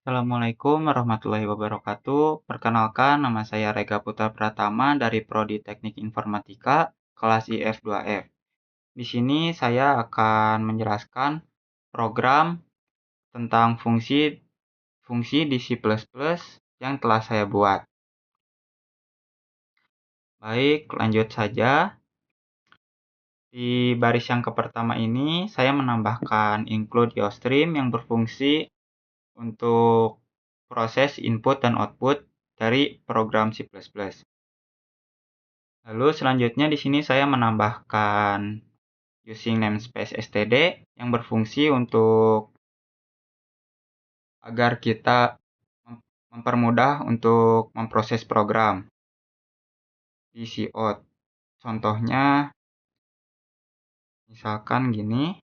Assalamualaikum warahmatullahi wabarakatuh. Perkenalkan, nama saya Rega Putra Pratama dari Prodi Teknik Informatika, kelas IF2F. Di sini saya akan menjelaskan program tentang fungsi di C++ yang telah saya buat. Baik, lanjut saja. Di baris yang pertama ini, saya menambahkan include IOStream yang berfungsi untuk proses input dan output dari program C++. Lalu selanjutnya di sini saya menambahkan using namespace std yang berfungsi untuk agar kita mempermudah untuk memproses program di cout. Contohnya misalkan gini.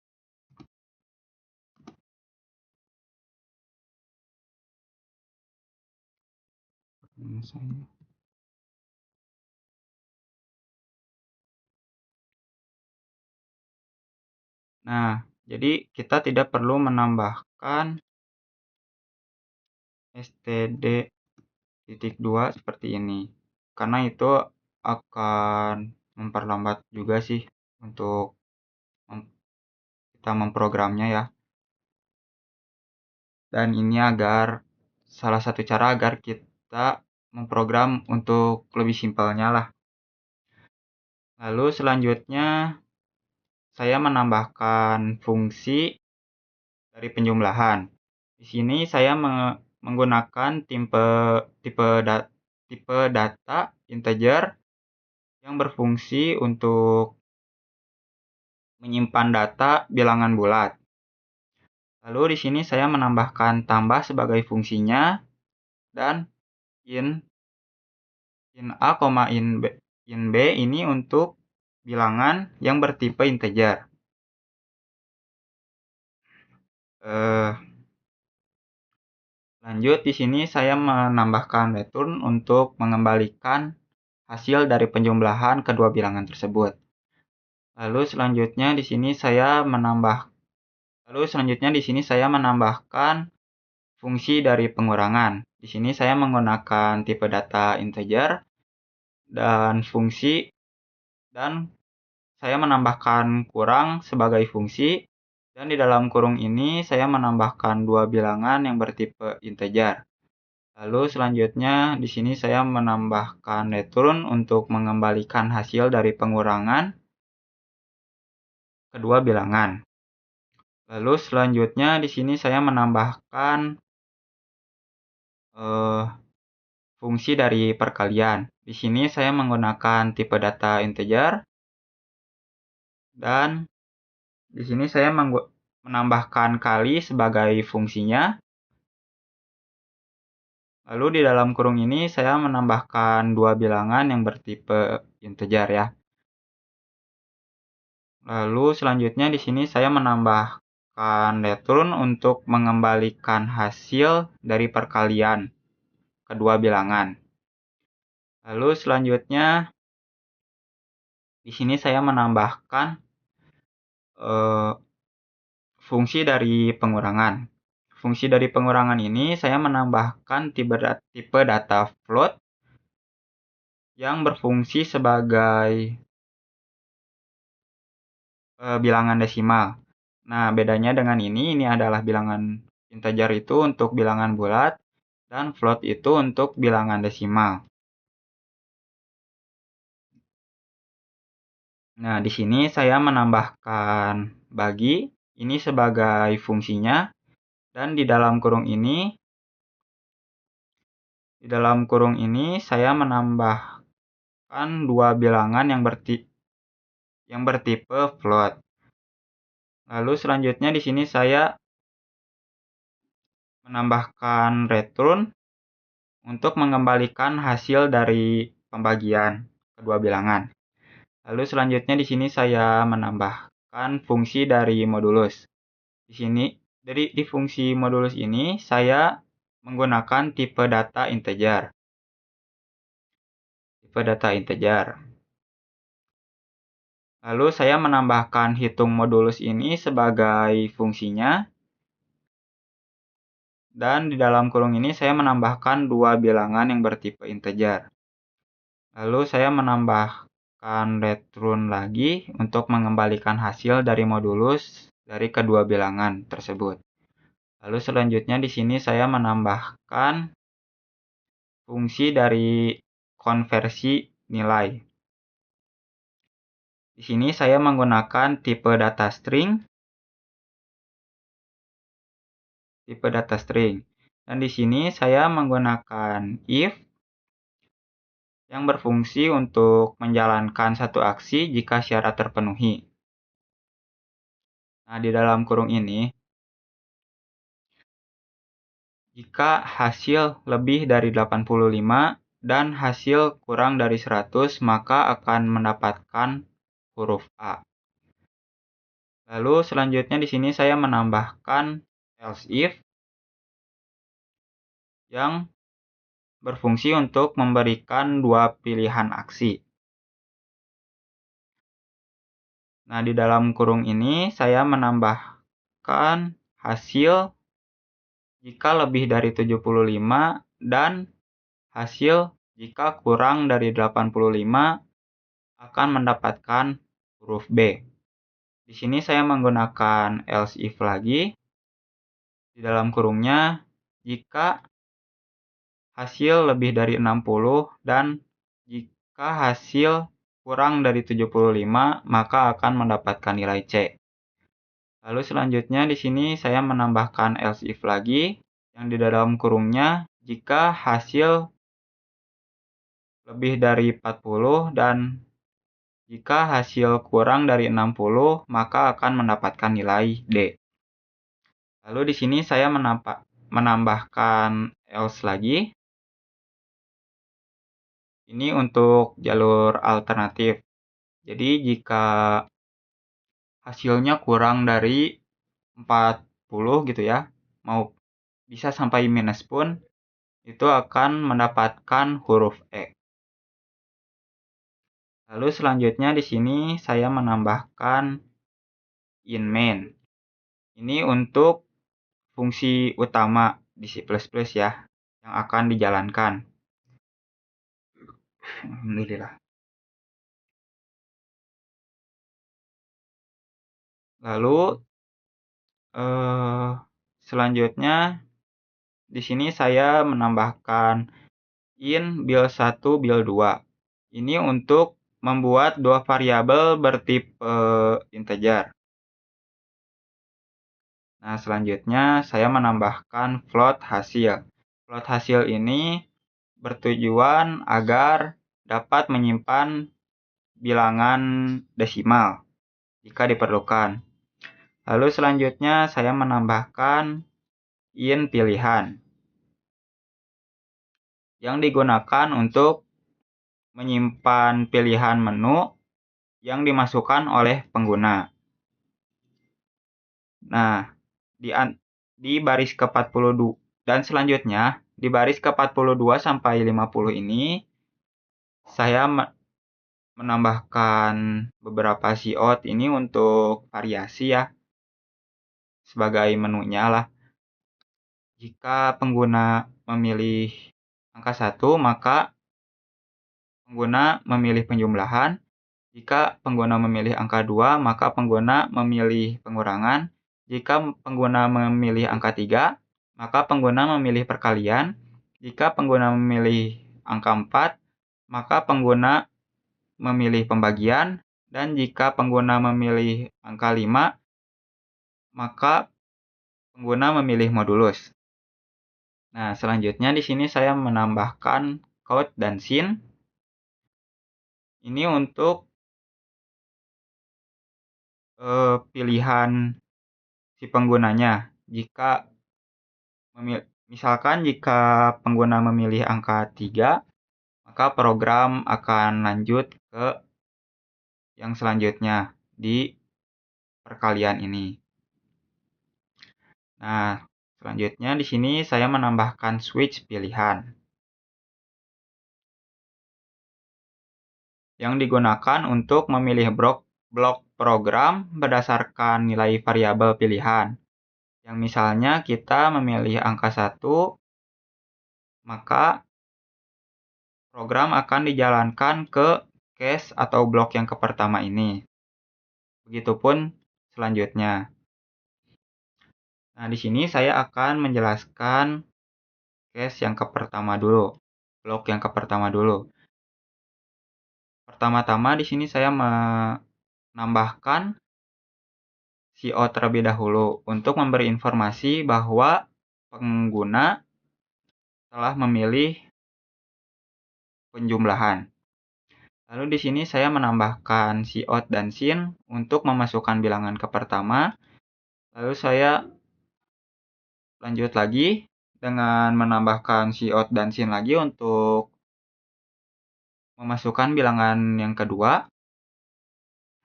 Nah, jadi kita tidak perlu menambahkan std.2 seperti ini, karena itu akan memperlambat juga sih untuk kita memprogramnya ya. Dan ini salah satu cara agar kita memprogram untuk lebih simpelnya lah. Lalu selanjutnya saya menambahkan fungsi dari penjumlahan. Di sini saya menggunakan tipe data integer yang berfungsi untuk menyimpan data bilangan bulat. Lalu di sini saya menambahkan tambah sebagai fungsinya dan in A, in B ini untuk bilangan yang bertipe integer. Lanjut di sini saya menambahkan return untuk mengembalikan hasil dari penjumlahan kedua bilangan tersebut. Lalu selanjutnya di sini saya menambahkan fungsi dari pengurangan. Di sini saya menggunakan tipe data integer dan saya menambahkan kurang sebagai fungsi, dan di dalam kurung ini saya menambahkan dua bilangan yang bertipe integer. Lalu selanjutnya di sini saya menambahkan return untuk mengembalikan hasil dari pengurangan kedua bilangan. Lalu selanjutnya di sini saya menambahkan fungsi dari perkalian. Di sini saya menggunakan tipe data integer dan di sini saya menambahkan kali sebagai fungsinya. Lalu di dalam kurung ini saya menambahkan dua bilangan yang bertipe integer ya. Lalu selanjutnya di sini saya menambahkan return untuk mengembalikan hasil dari perkalian kedua bilangan. Lalu selanjutnya di sini saya menambahkan fungsi dari pengurangan. Fungsi dari pengurangan ini saya menambahkan tipe data float yang berfungsi sebagai bilangan desimal. Nah, bedanya dengan ini adalah bilangan integer itu untuk bilangan bulat dan float itu untuk bilangan desimal. Nah, di sini saya menambahkan bagi ini sebagai fungsinya, dan di dalam kurung ini saya menambahkan dua bilangan yang bertipe float. Lalu selanjutnya di sini saya menambahkan return untuk mengembalikan hasil dari pembagian kedua bilangan. Lalu selanjutnya di sini saya menambahkan fungsi dari modulus. Di sini di fungsi modulus ini saya menggunakan tipe data integer. Lalu saya menambahkan hitung modulus ini sebagai fungsinya. Dan di dalam kurung ini saya menambahkan dua bilangan yang bertipe integer. Lalu saya menambahkan return lagi untuk mengembalikan hasil dari modulus dari kedua bilangan tersebut. Lalu selanjutnya di sini saya menambahkan fungsi dari konversi nilai. Di sini saya menggunakan tipe data string. Dan di sini saya menggunakan if yang berfungsi untuk menjalankan satu aksi jika syarat terpenuhi. Nah, di dalam kurung ini, jika hasil lebih dari 85 dan hasil kurang dari 100, maka akan mendapatkan huruf A. Lalu selanjutnya di sini saya menambahkan else if yang berfungsi untuk memberikan dua pilihan aksi. Nah, di dalam kurung ini saya menambahkan hasil jika lebih dari 75 dan hasil jika kurang dari 85 akan mendapatkan huruf B. Di sini saya menggunakan else if lagi. Di dalam kurungnya, jika hasil lebih dari 60 dan jika hasil kurang dari 75, maka akan mendapatkan nilai C. Lalu selanjutnya di sini saya menambahkan else if lagi yang di dalam kurungnya jika hasil lebih dari 40 dan jika hasil kurang dari 60 maka akan mendapatkan nilai D. Lalu di sini saya menambahkan else lagi. Ini untuk jalur alternatif. Jadi jika hasilnya kurang dari 40 gitu ya, mau bisa sampai minus pun, itu akan mendapatkan huruf E. Lalu selanjutnya di sini saya menambahkan in main. Ini untuk fungsi utama di C++ ya, yang akan dijalankan. Alhamdulillah. Lalu selanjutnya di sini saya menambahkan in build 1 build 2. Ini untuk membuat dua variabel bertipe integer. Nah, selanjutnya saya menambahkan float hasil. Float hasil ini bertujuan agar dapat menyimpan bilangan desimal jika diperlukan. Lalu selanjutnya saya menambahkan in pilihan yang digunakan untuk menyimpan pilihan menu yang dimasukkan oleh pengguna. Nah, di baris ke-42 dan selanjutnya di baris ke-42 sampai 50 ini saya menambahkan beberapa cout ini untuk variasi ya, sebagai menunya lah. Jika pengguna memilih angka 1, maka pengguna memilih penjumlahan. Jika pengguna memilih angka 2, maka pengguna memilih pengurangan. Jika pengguna memilih angka 3, maka pengguna memilih perkalian. Jika pengguna memilih angka 4, maka pengguna memilih pembagian. Dan jika pengguna memilih angka 5, maka pengguna memilih modulus. Nah, selanjutnya di sini saya menambahkan count dan sin. Ini untuk pilihan si penggunanya. Misalkan jika pengguna memilih angka 3, maka program akan lanjut ke yang selanjutnya di perkalian ini. Nah, selanjutnya di sini saya menambahkan switch pilihan yang digunakan untuk memilih blok program berdasarkan nilai variabel pilihan. Yang misalnya kita memilih angka 1, maka program akan dijalankan ke case atau blok yang pertama ini. Begitupun selanjutnya. Nah, di sini saya akan menjelaskan case yang pertama dulu, blok yang pertama dulu. Pertama-tama di sini saya menambahkan CO terlebih dahulu untuk memberi informasi bahwa pengguna telah memilih penjumlahan. Lalu di sini saya menambahkan cout dan sin untuk memasukkan bilangan ke pertama. Lalu saya lanjut lagi dengan menambahkan cout dan sin lagi untuk memasukkan bilangan yang kedua.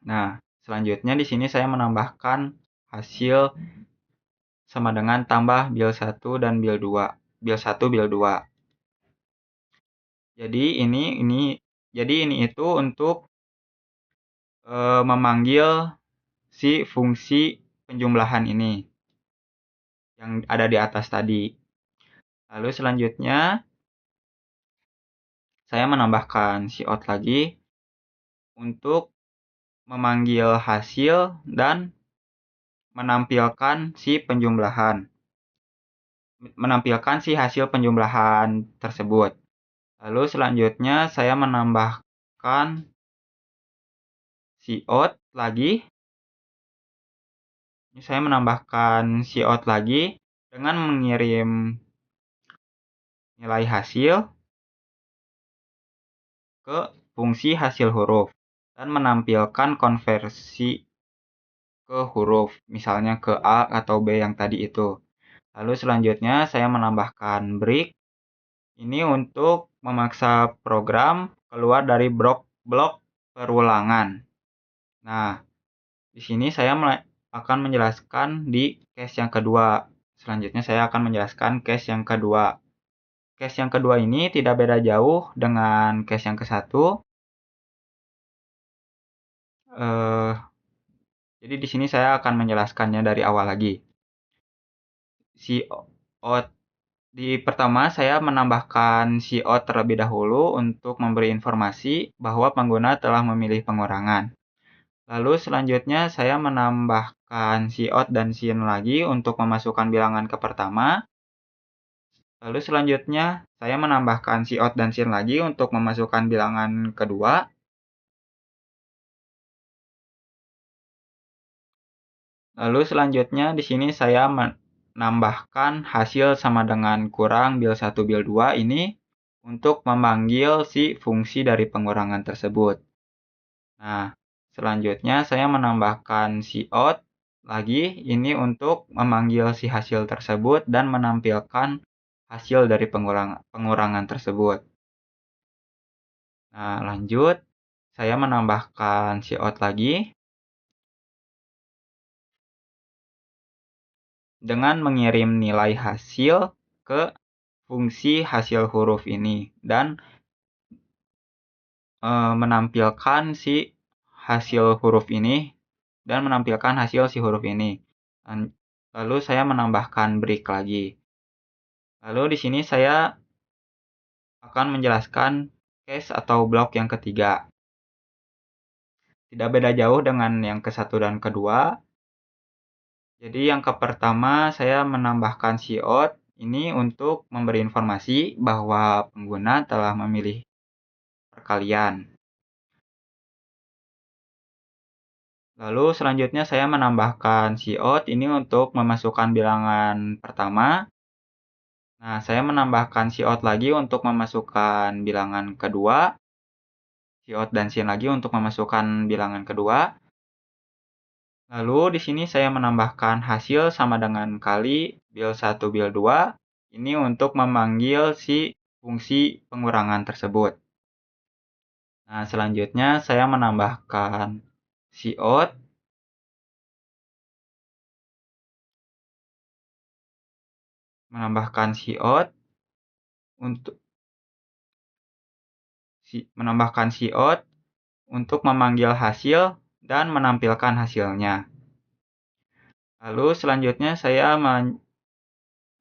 Nah, selanjutnya di sini saya menambahkan hasil sama dengan tambah bil 1 dan bil 2. Bil 1, bil 2. Jadi ini itu untuk memanggil si fungsi penjumlahan ini yang ada di atas tadi. Lalu selanjutnya saya menambahkan cout lagi untuk memanggil hasil dan menampilkan si hasil penjumlahan tersebut. Lalu selanjutnya saya menambahkan cout lagi. Saya menambahkan cout lagi dengan mengirim nilai hasil ke fungsi hasil huruf dan menampilkan konversi ke huruf, misalnya ke A atau B yang tadi itu. Lalu selanjutnya saya menambahkan break. Ini untuk memaksa program keluar dari blok perulangan. Nah, di sini saya akan menjelaskan di case yang kedua. Selanjutnya saya akan menjelaskan case yang kedua. Case yang kedua ini tidak beda jauh dengan case yang ke-1. Jadi di sini saya akan menjelaskannya dari awal lagi. Di pertama saya menambahkan cout terlebih dahulu untuk memberi informasi bahwa pengguna telah memilih pengurangan. Lalu selanjutnya saya menambahkan cout dan sin lagi untuk memasukkan bilangan ke pertama. Lalu selanjutnya saya menambahkan cout dan sin lagi untuk memasukkan bilangan kedua. Lalu selanjutnya di sini saya menambahkan hasil sama dengan kurang bil 1 bil 2 ini untuk memanggil si fungsi dari pengurangan tersebut. Nah, selanjutnya saya menambahkan cout lagi ini untuk memanggil si hasil tersebut dan menampilkan hasil dari pengurangan tersebut. Nah, lanjut saya menambahkan cout lagi dengan mengirim nilai hasil ke fungsi hasil huruf ini dan menampilkan si hasil huruf ini dan menampilkan hasil si huruf ini. Lalu saya menambahkan break lagi. Lalu di sini saya akan menjelaskan case atau blok yang ketiga. Tidak beda jauh dengan yang ke-1 dan kedua. Jadi yang pertama saya menambahkan cout ini untuk memberi informasi bahwa pengguna telah memilih perkalian. Lalu selanjutnya saya menambahkan cout ini untuk memasukkan bilangan pertama. Nah, saya menambahkan cout lagi untuk memasukkan bilangan kedua. Cout dan sin lagi untuk memasukkan bilangan kedua. Lalu di sini saya menambahkan hasil sama dengan kali bil 1 bil 2. Ini untuk memanggil si fungsi pengurangan tersebut. Nah, selanjutnya saya menambahkan cout untuk memanggil hasil dan menampilkan hasilnya. Lalu selanjutnya saya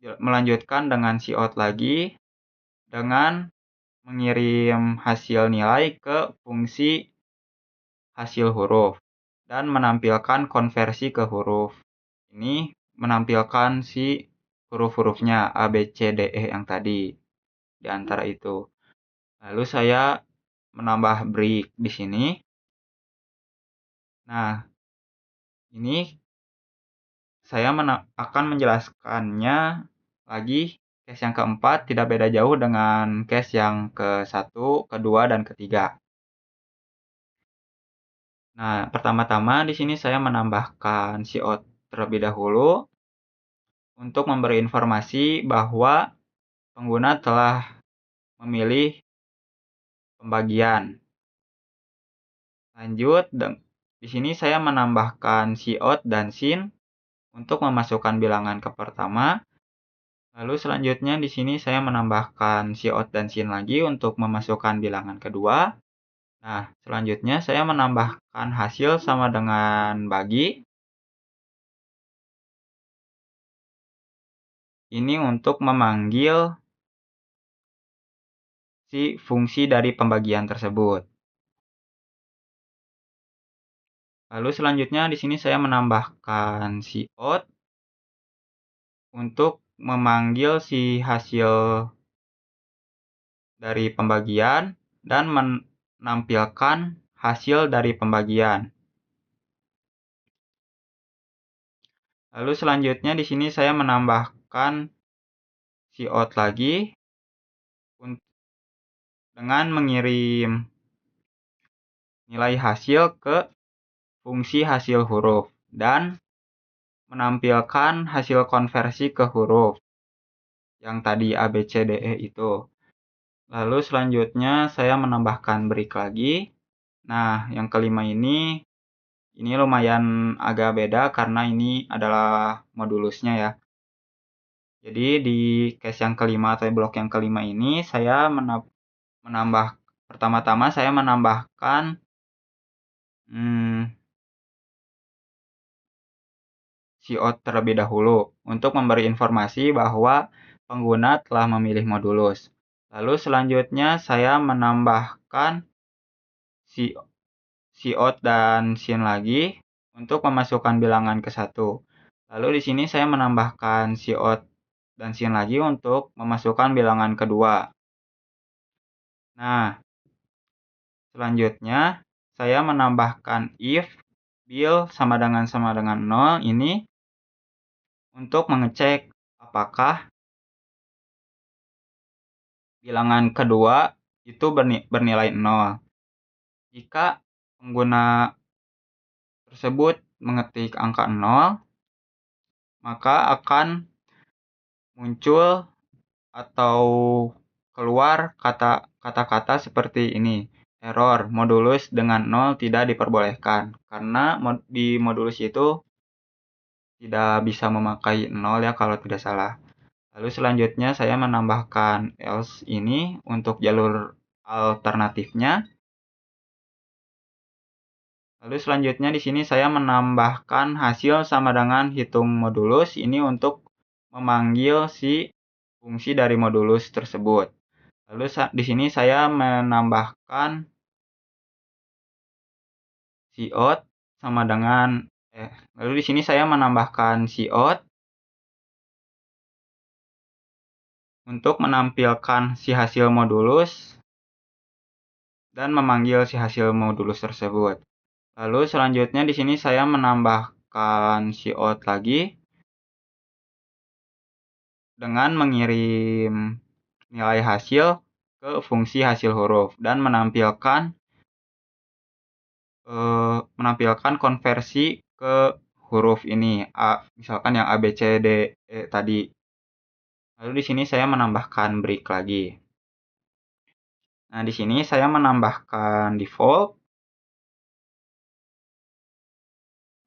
melanjutkan dengan cout lagi dengan mengirim hasil nilai ke fungsi hasil huruf dan menampilkan konversi ke huruf. Ini menampilkan si huruf-hurufnya A, B, C, D, E yang tadi di antara itu. Lalu saya menambah break di sini. Nah, ini saya akan menjelaskannya lagi. Case yang keempat tidak beda jauh dengan case yang ke-1, kedua, dan ketiga. Nah, pertama-tama di sini saya menambahkan cout terlebih dahulu untuk memberi informasi bahwa pengguna telah memilih pembagian. Lanjut, di sini saya menambahkan cout dan sin untuk memasukkan bilangan ke pertama. Lalu selanjutnya di sini saya menambahkan cout dan sin lagi untuk memasukkan bilangan kedua. Nah, selanjutnya saya menambahkan hasil sama dengan bagi. Ini untuk memanggil si fungsi dari pembagian tersebut. Lalu selanjutnya di sini saya menambahkan cout untuk memanggil si hasil dari pembagian dan menampilkan hasil dari pembagian. Lalu selanjutnya di sini saya menambahkan cout lagi dengan mengirim nilai hasil ke fungsi hasil huruf dan menampilkan hasil konversi ke huruf yang tadi A, B, C, D, E itu. Lalu selanjutnya saya menambahkan break lagi. Nah, yang kelima ini lumayan agak beda karena ini adalah modulusnya ya. Jadi di case yang kelima atau blok yang kelima ini saya menambah pertama-tama saya menambahkan cout terlebih dahulu untuk memberi informasi bahwa pengguna telah memilih modulus. Lalu selanjutnya saya menambahkan cout dan sin lagi untuk memasukkan bilangan ke 1. Lalu di sini saya menambahkan cout dan sin lagi untuk memasukkan bilangan kedua. Nah, selanjutnya saya menambahkan if bil sama dengan 0 ini untuk mengecek apakah bilangan kedua itu bernilai 0. Jika pengguna tersebut mengetik angka 0, maka akan muncul atau keluar kata-kata seperti ini. Error, modulus dengan 0 tidak diperbolehkan. Karena di modulus itu tidak bisa memakai 0 ya kalau tidak salah. Lalu selanjutnya saya menambahkan else ini untuk jalur alternatifnya. Lalu selanjutnya di sini saya menambahkan hasil sama dengan hitung modulus ini untuk memanggil si fungsi dari modulus tersebut. Lalu di sini saya menambahkan cout sama dengan lalu di sini saya menambahkan cout untuk menampilkan si hasil modulus dan memanggil si hasil modulus tersebut. Lalu selanjutnya di sini saya menambahkan cout lagi dengan mengirim nilai hasil ke fungsi hasil huruf dan menampilkan konversi ke huruf ini misalkan yang A, B, C, D, E tadi. Lalu di sini saya menambahkan break lagi. Nah, di sini saya menambahkan default.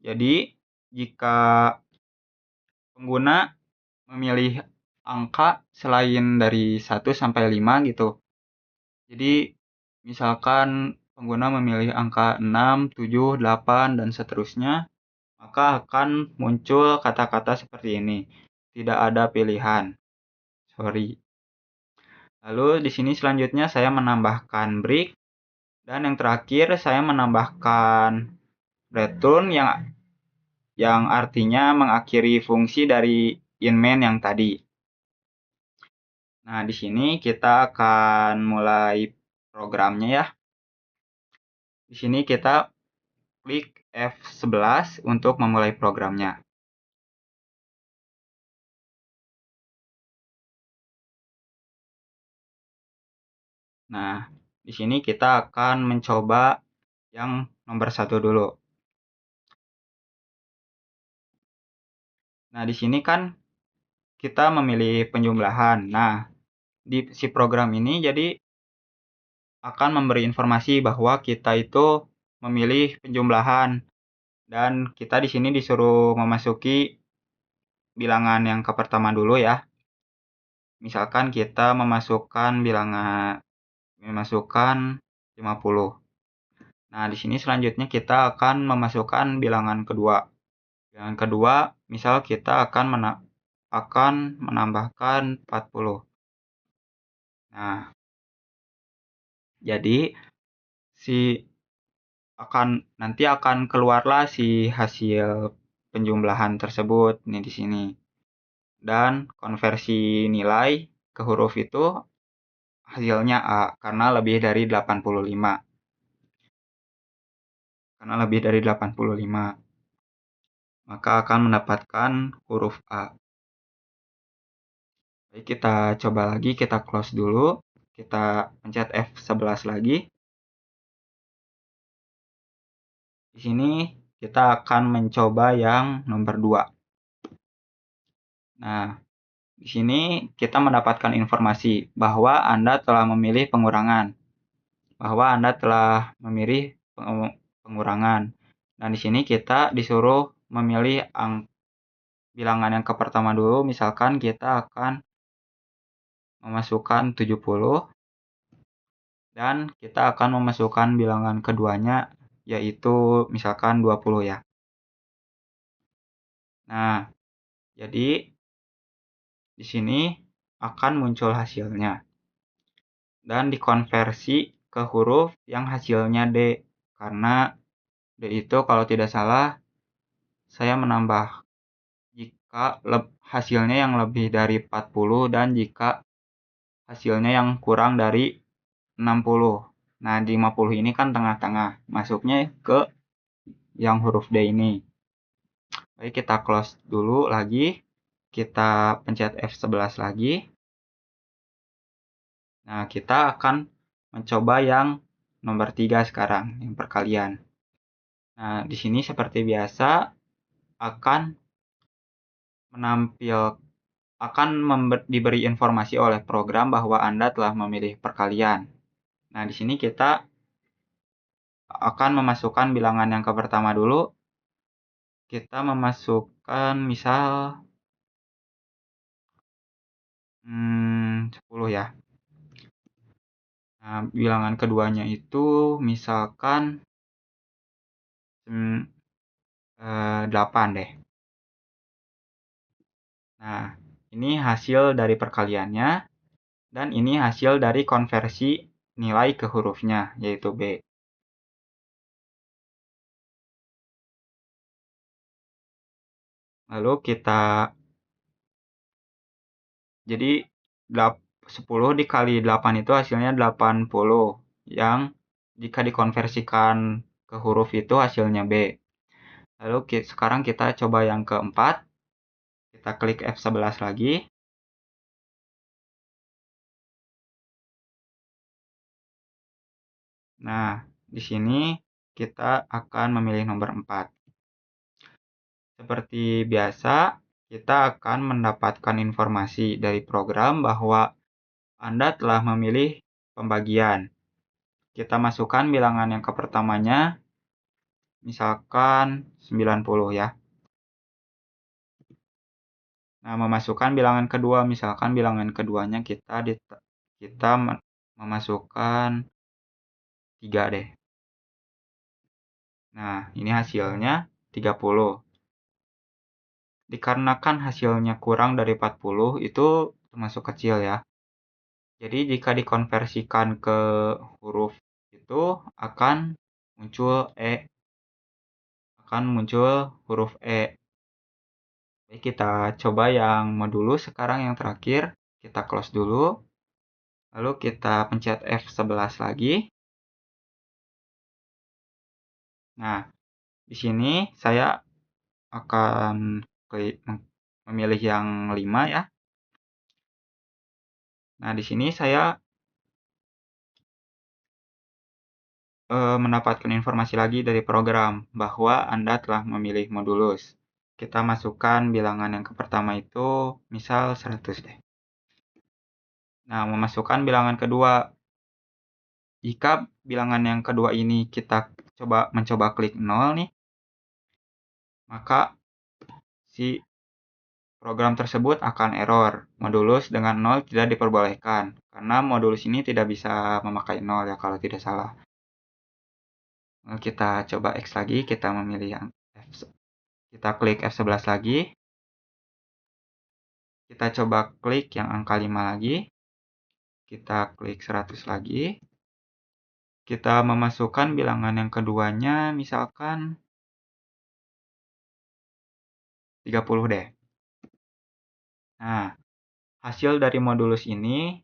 Jadi, jika pengguna memilih angka selain dari 1 sampai 5 gitu. Jadi, misalkan pengguna memilih angka 6, 7, 8, dan seterusnya, maka akan muncul kata-kata seperti ini. Tidak ada pilihan. Sorry. Lalu di sini selanjutnya saya menambahkan break, dan yang terakhir saya menambahkan return yang artinya mengakhiri fungsi dari in-main yang tadi. Nah, di sini kita akan mulai programnya ya. Di sini kita klik F11 untuk memulai programnya. Nah, di sini kita akan mencoba yang nomor 1 dulu. Nah, di sini kan kita memilih penjumlahan. Nah, di si program ini jadi akan memberi informasi bahwa kita itu memilih penjumlahan, dan kita di sini disuruh memasuki bilangan yang ke pertama dulu ya. Misalkan kita memasukkan 50. Nah, di sini selanjutnya kita akan memasukkan bilangan kedua. Bilangan kedua, misal kita akan menambahkan 40. Nah, jadi nanti akan keluarlah si hasil penjumlahan tersebut nih di sini. Dan konversi nilai ke huruf itu hasilnya A karena lebih dari 85. Karena lebih dari 85, maka akan mendapatkan huruf A. Baik, kita coba lagi, kita close dulu. Kita pencet F11 lagi. Di sini kita akan mencoba yang nomor 2. Nah, di sini kita mendapatkan informasi bahwa Anda telah memilih pengurangan. Dan di sini kita disuruh memilih bilangan yang ke pertama dulu. Misalkan kita akan memasukkan 70, dan kita akan memasukkan bilangan keduanya, yaitu misalkan 20 ya. Nah, jadi di sini akan muncul hasilnya dan dikonversi ke huruf yang hasilnya D, karena D itu kalau tidak salah saya menambah jika hasilnya yang lebih dari 40 dan jika hasilnya yang kurang dari 60. Nah, di 50 ini kan tengah-tengah, masuknya ke yang huruf D ini. Baik, kita close dulu lagi. Kita pencet F11 lagi. Nah, kita akan mencoba yang nomor 3 sekarang, yang perkalian. Nah, di sini seperti biasa akan diberi informasi oleh program bahwa Anda telah memilih perkalian. Nah, di sini kita akan memasukkan bilangan yang ke pertama dulu. Kita memasukkan misal 10 ya. Nah, bilangan keduanya itu misalkan 8 deh. Nah, ini hasil dari perkaliannya, dan ini hasil dari konversi nilai ke hurufnya, yaitu B. Lalu jadi 10 dikali 8 itu hasilnya 80, yang jika dikonversikan ke huruf itu hasilnya B. Lalu sekarang kita coba yang keempat. Kita klik F11 lagi. Nah, di sini kita akan memilih nomor 4. Seperti biasa, kita akan mendapatkan informasi dari program bahwa Anda telah memilih pembagian. Kita masukkan bilangan yang ke pertamanya, misalkan 90 ya. Nah, memasukkan bilangan kedua, misalkan bilangan keduanya kita memasukkan 3 deh. Nah, ini hasilnya 30. dikarenakan hasilnya kurang dari 40 itu termasuk kecil ya. Jadi jika dikonversikan ke huruf itu akan muncul huruf E. Oke, kita coba yang modulus sekarang yang terakhir. Kita close dulu. Lalu kita pencet F11 lagi. Nah, di sini saya akan memilih yang 5 ya. Nah, di sini saya mendapatkan informasi lagi dari program bahwa Anda telah memilih modulus. Kita masukkan bilangan yang pertama itu misal 100 deh. Nah, memasukkan bilangan kedua. Jika bilangan yang kedua ini kita mencoba klik 0 nih, maka si program tersebut akan error. Modulus dengan 0 tidak diperbolehkan, karena modulus ini tidak bisa memakai 0 ya kalau tidak salah. Lalu kita coba X lagi, kita memilih yang kita klik F11 lagi. Kita coba klik yang angka 5 lagi. Kita klik 100 lagi. Kita memasukkan bilangan yang keduanya, misalkan 30 deh. Nah, hasil dari modulus ini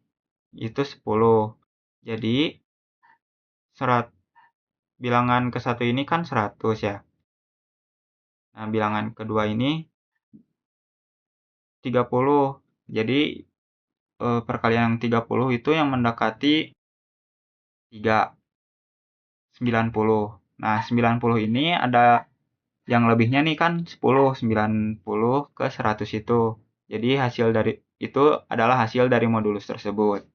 itu 10. Jadi, bilangan ke satu ini kan 100 ya. Nah, bilangan kedua ini 30. Jadi, perkalian yang 30 itu yang mendekati 3, 90. Nah, 90 ini ada yang lebihnya nih kan 10, 90 ke 100 itu. Jadi hasil dari itu adalah hasil dari modulus tersebut.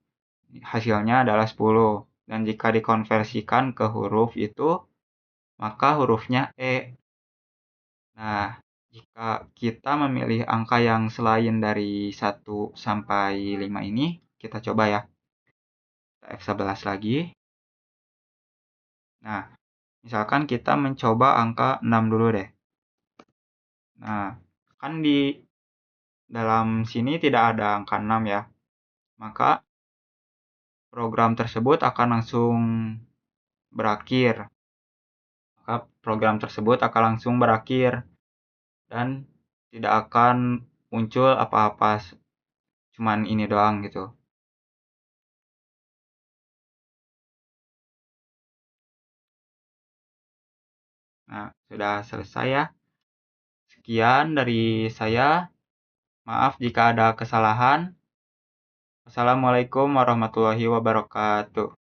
Hasilnya adalah 10. Dan jika dikonversikan ke huruf itu, maka hurufnya E. Nah, jika kita memilih angka yang selain dari 1 sampai 5 ini, kita coba ya. F11 lagi. Nah, misalkan kita mencoba angka 6 dulu deh. Nah, kan di dalam sini tidak ada angka 6 ya. Maka program tersebut akan langsung berakhir. Dan tidak akan muncul apa-apa. Cuman ini doang gitu. Nah, sudah selesai ya. Sekian dari saya. Maaf jika ada kesalahan. Wassalamualaikum warahmatullahi wabarakatuh.